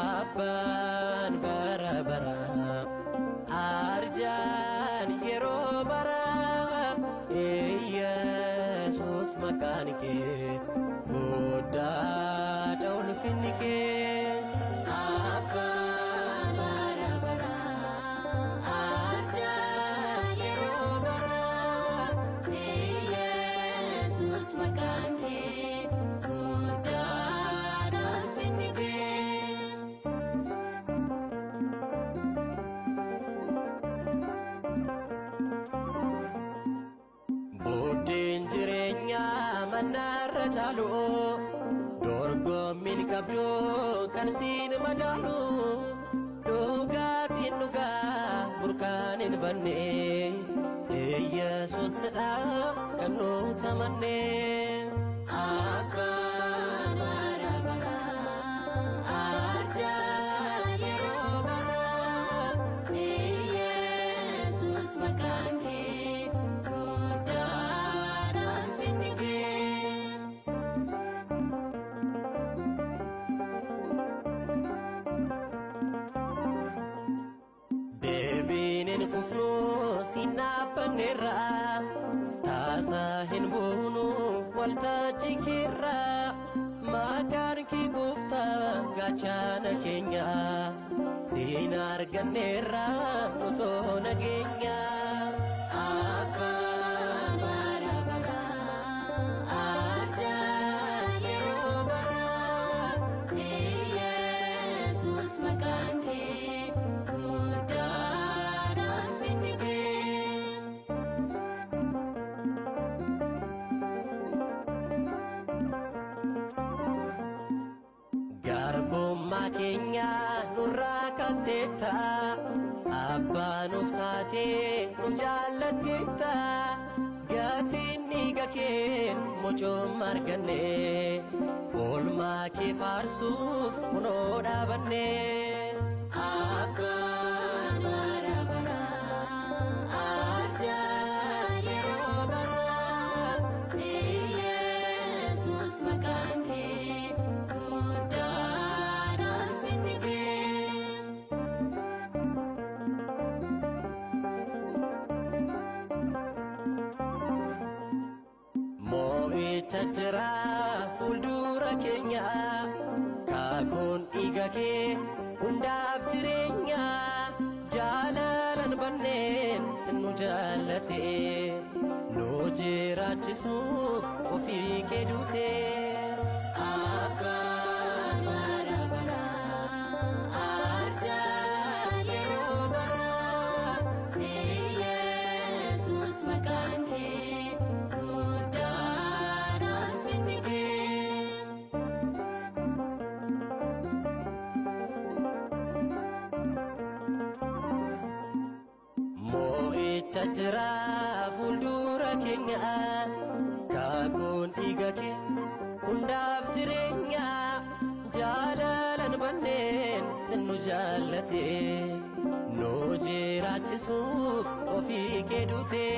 Abban bara arjan yero bara Yesus maqaan kee guddaadha ulfinni kee Abban bara arjan yero bara Yesus maqaan kee guddaadha ulfinni kee Budin jirenya manarra chalu dorgomin kabdo kan sin madalu dogatin nuga burkanin banne Yesus da kanu tamanne Abba bara arja yero bara Yesus makan ke Debinin kufnu sinapanera tasahin bunu walta jikira makan ki gufta gachana kenya sinar ganera utona kenya Abba bara arja yero bara Yesus makan ke Makenya nurra kasteta Abba nuftate nujalateta gatin nigake mocho margane olma ke farsuf kuno dabane Abba bara arja yero bara Yesus makan ke Tajra fuldura kenya kakun igake undab jirenya jalalan bannen sinu jalate no jirachisuf ofi kedute Abba bara arja yero bara Yesus makan ke Tajra fuldura kenya kakun igake undab jirenya jalalan bannen sinu jalate no jirachisuf ofi kedute